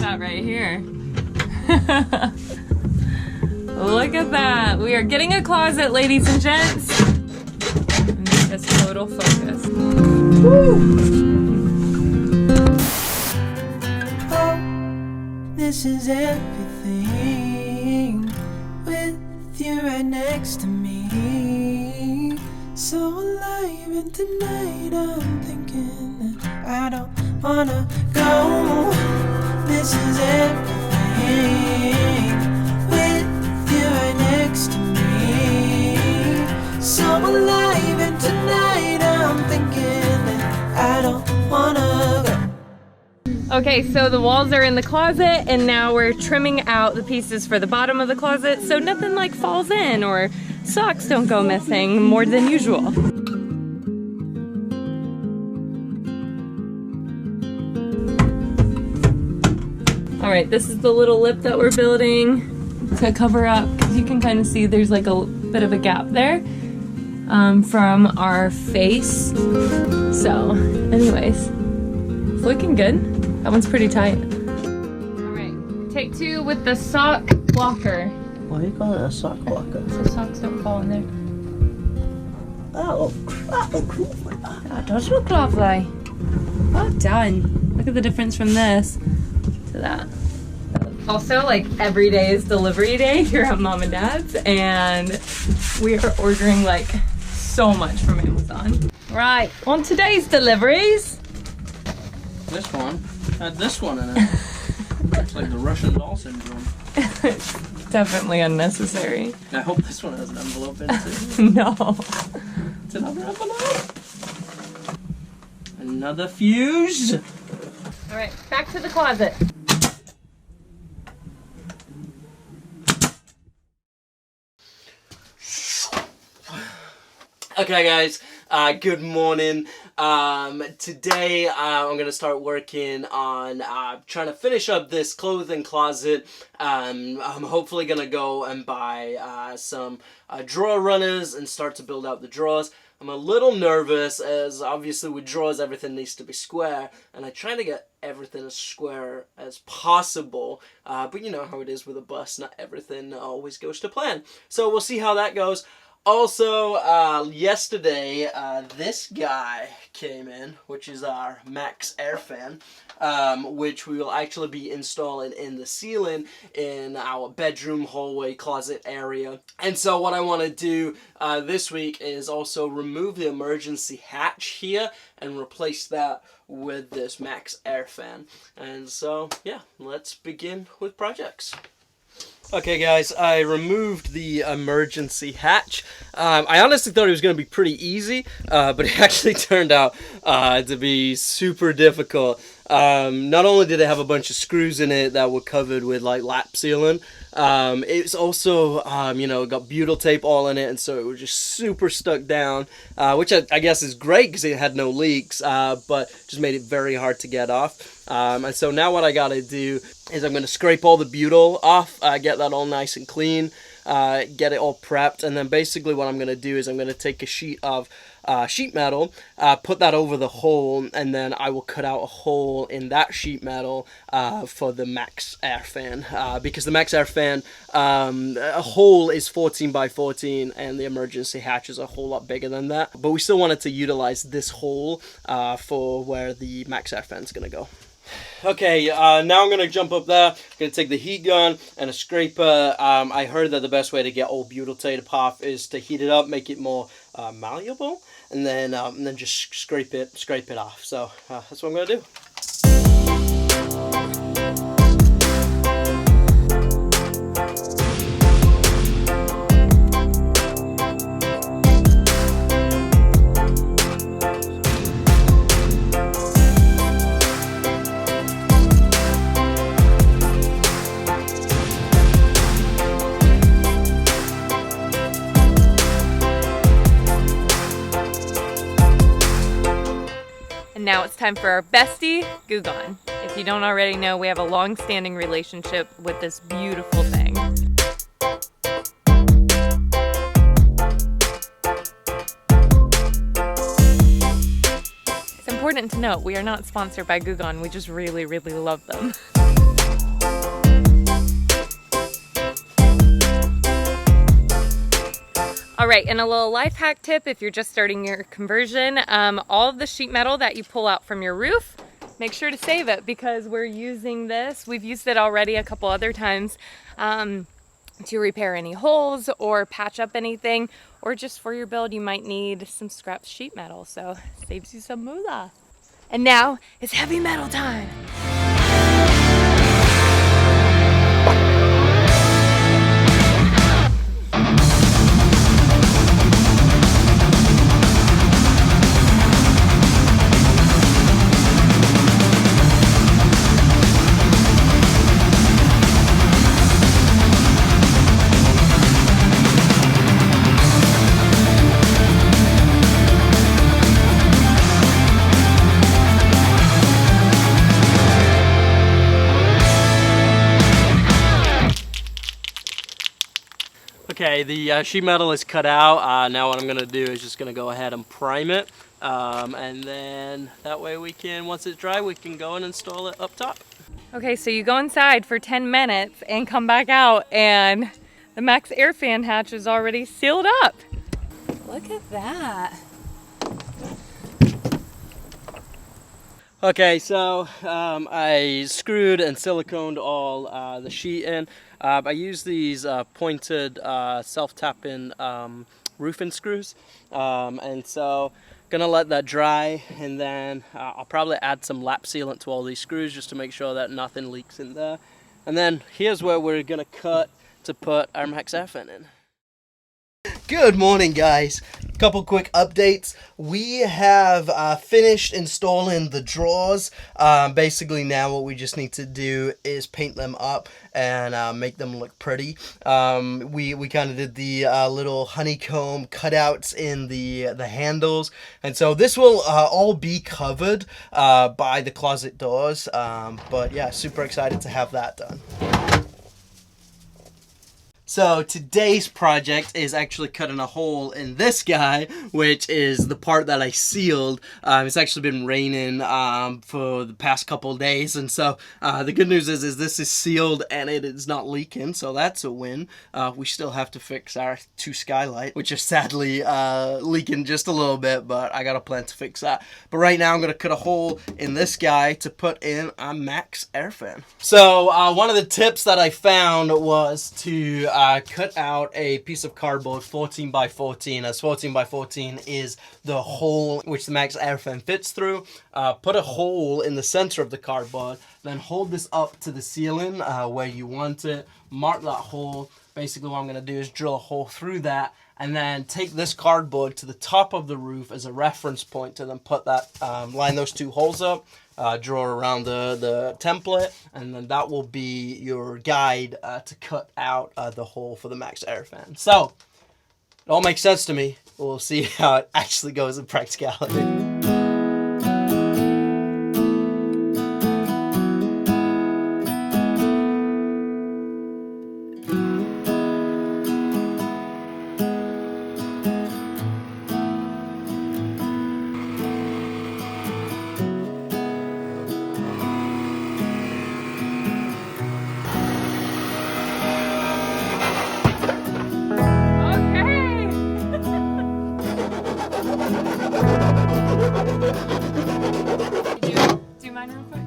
that right here. Look at that. We are getting a closet, ladies and gents. Make this total focus. Woo! Oh, this is everything with you right next to me. So alive, and tonight I'm thinking that I don't wanna go. This is everything with you right next to me. So alive, and tonight I'm thinking that I don't wanna go. Okay, so the walls are in the closet, and now we're trimming out the pieces for the bottom of the closet so nothing like falls in or socks don't go missing more than usual. All right, this is the little lip that we're building to cover up, because you can kind of see there's like a bit of a gap there from our face. So anyways, it's looking good. That one's pretty tight. All right, take two with the sock blocker. Why do you call it a sock blocker? So socks don't fall in there. Oh, lovely. That does look lovely. Well done. Look at the difference from this to that. Also, like, every day is delivery day here at Mom and Dad's, and we are ordering like so much from Amazon. Right, on today's deliveries. This one had this one in it. It's like the Russian doll syndrome. Definitely unnecessary. I hope this one has an envelope in it too. No. It's another envelope. Another fuse. All right, back to the closet. Okay guys, good morning. Today I'm gonna start working on trying to finish up this clothing closet. I'm hopefully gonna go and buy some drawer runners and start to build out the drawers. I'm a little nervous, as obviously with drawers everything needs to be square, and I try to get everything as square as possible, but you know how it is with a bus, not everything always goes to plan. So we'll see how that goes. Also, yesterday, this guy came in, which is our Maxxair fan, which we will actually be installing in the ceiling in our bedroom, hallway, closet area. And so what I want to do this week is also remove the emergency hatch here and replace that with this Maxxair fan. And so, yeah, let's begin with projects. Okay guys, I removed the emergency hatch. I honestly thought it was going to be pretty easy, but it actually turned out to be super difficult. Not only did it have a bunch of screws in it that were covered with like lap sealing, it's also, you know, got butyl tape all in it, and so it was just super stuck down, which I guess is great because it had no leaks, but just made it very hard to get off. And so now what I gotta do is I'm gonna scrape all the butyl off, get that all nice and clean, get it all prepped, and then basically what I'm gonna do is I'm gonna take a sheet of sheet metal, put that over the hole, and then I will cut out a hole in that sheet metal for the Maxxair fan, because the Maxxair fan, a hole is 14 by 14 and the emergency hatch is a whole lot bigger than that, but we still wanted to utilize this hole for where the Maxxair fan's gonna go. Okay, now I'm going to jump up there. I'm going to take the heat gun and a scraper. I heard that the best way to get all butyl tape off is to heat it up, make it more malleable, and then just scrape it off. So that's what I'm going to do. And now it's time for our bestie, Goo Gone. If you don't already know, we have a long-standing relationship with this beautiful thing. It's important to note, we are not sponsored by Goo Gone, we just really, really love them. All right, and a little life hack tip if you're just starting your conversion, all of the sheet metal that you pull out from your roof, make sure to save it because we're using this. We've used it already a couple other times to repair any holes or patch up anything, or just for your build you might need some scrap sheet metal, so saves you some moolah. And now it's heavy metal time. Okay, the sheet metal is cut out. Now what I'm going to do is just going to go ahead and prime it. And then that way we can, once it's dry, we can go and install it up top. Okay, so you go inside for 10 minutes and come back out and the Maxxair fan hatch is already sealed up. Look at that. Okay, so I screwed and siliconed all the sheet in. I use these pointed self-tapping roofing screws, and so gonna let that dry, and then I'll probably add some lap sealant to all these screws just to make sure that nothing leaks in there. And then here's where we're gonna cut to put our Maxxair fan in. Good morning, guys. Couple quick updates. We have finished installing the drawers. Basically now what we just need to do is paint them up and make them look pretty. We kind of did the little honeycomb cutouts in the handles, and so this will all be covered by the closet doors. But yeah, super excited to have that done. So today's project is actually cutting a hole in this guy, which is the part that I sealed. It's actually been raining for the past couple of days, and so the good news is this is sealed and it is not leaking, so that's a win. We still have to fix our two skylight, which are sadly leaking just a little bit, but I got a plan to fix that. But right now I'm going to cut a hole in this guy to put in a Maxxair fan. So one of the tips that I found was to cut out a piece of cardboard 14 by 14, as 14 by 14 is the hole which the Maxxair fan fits through. Put a hole in the center of the cardboard, then hold this up to the ceiling where you want it, mark that hole. Basically what I'm going to do is drill a hole through that, and then take this cardboard to the top of the roof as a reference point to then put that, line those two holes up. Draw around the template, and then that will be your guide to cut out the hole for the Maxxair fan. So, it all makes sense to me. We'll see how it actually goes in practicality. Do mine real quick.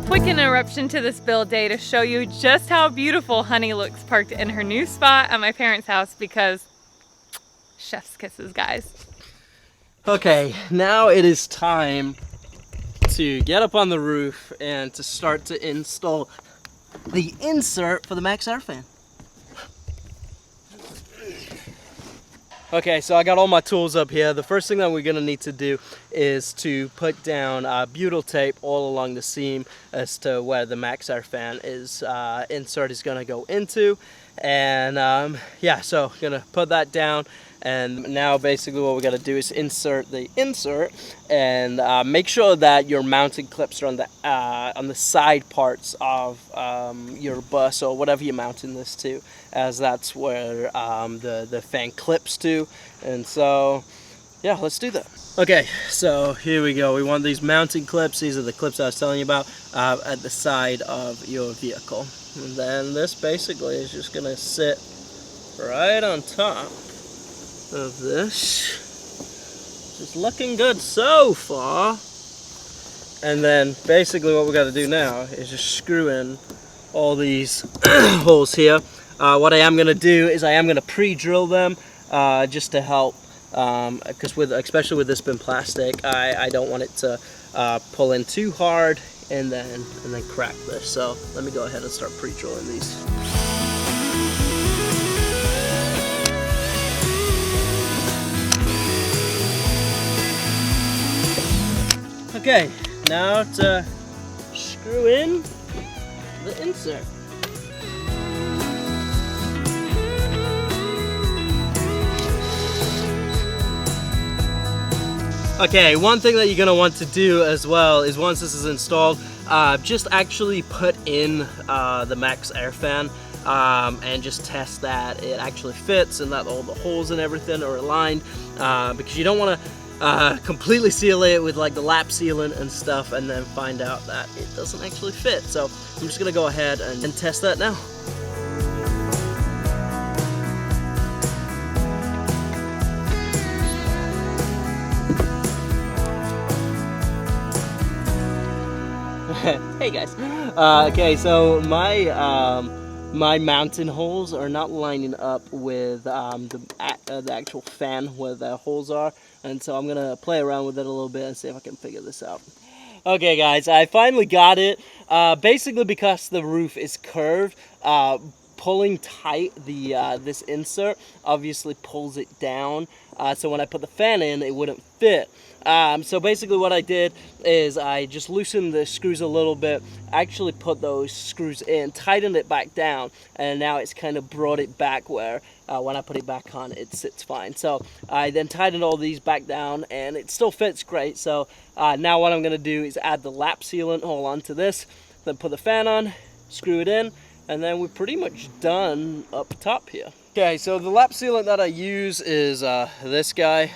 Quick interruption to this build day to show you just how beautiful Honey looks parked in her new spot at my parents' house, because chef's kisses, guys. Okay, now it is time to get up on the roof and to start to install the insert for the Maxxair fan. Okay, so I got all my tools up here. The first thing that we're gonna need to do is to put down butyl tape all along the seam as to where the Maxxair fan is insert is gonna go into. And yeah, so gonna put that down. And now basically what we got to do is insert the insert, and make sure that your mounting clips are on the side parts of your bus or whatever you're mounting this to, as that's where the fan clips to. And so yeah, let's do that. Okay, so here we go. We want these mounting clips. These are the clips I was telling you about at the side of your vehicle. And then this basically is just gonna sit right on top of this. It's looking good so far. And then basically what we got to do now is just screw in all these holes here. What I am going to do is I am going to pre-drill them just to help, because especially with this bin plastic, I don't want it to pull in too hard and then crack this. So let me go ahead and start pre-drilling these. Okay, now to screw in the insert. Okay, one thing that you're gonna want to do as well is once this is installed, just actually put in the Maxxair fan and just test that it actually fits and that all the holes and everything are aligned, because you don't want to completely seal it with like the lap sealant and stuff and then find out that it doesn't actually fit. So I'm just gonna go ahead and test that now. Hey guys. Okay, so my mountain holes are not lining up with the actual fan where the holes are, and so I'm gonna play around with it a little bit and see if I can figure this out. Okay guys, I finally got it. Basically because the roof is curved, pulling tight this insert obviously pulls it down, so when I put the fan in it wouldn't fit. So basically what I did is I just loosened the screws a little bit, actually put those screws in, tightened it back down, and now it's kind of brought it back where when I put it back on it sits fine. So I then tightened all these back down and it still fits great. So now what I'm going to do is add the lap sealant hole onto this, then put the fan on, screw it in, and then we're pretty much done up top here. Okay, so the lap sealant that I use is this guy.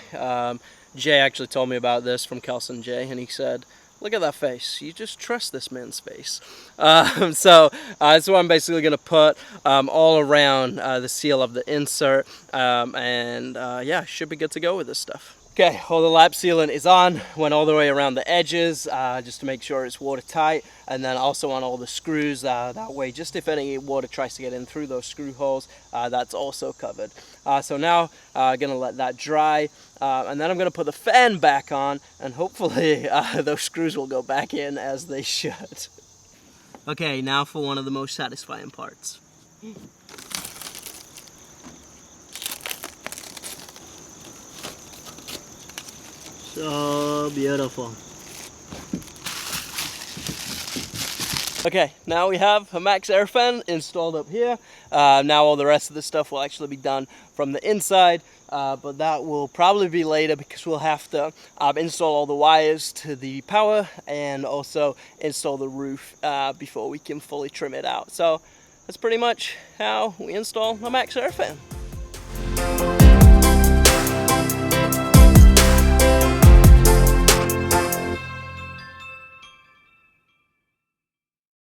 Jay actually told me about this from Kelson Jay, and he said, look at that face. You just trust this man's face. So that's what I'm basically going to put all around the seal of the insert, and yeah, should be good to go with this stuff. Okay, all the lap sealant is on, went all the way around the edges just to make sure it's watertight, and then also on all the screws, that way just if any water tries to get in through those screw holes, that's also covered. So now I'm going to let that dry, and then I'm going to put the fan back on, and hopefully those screws will go back in as they should. Okay, now for one of the most satisfying parts. So beautiful. Okay, now we have a Maxxair fan installed up here. Now all the rest of the stuff will actually be done from the inside, but that will probably be later because we'll have to install all the wires to the power and also install the roof before we can fully trim it out. So that's pretty much how we install a Maxxair fan.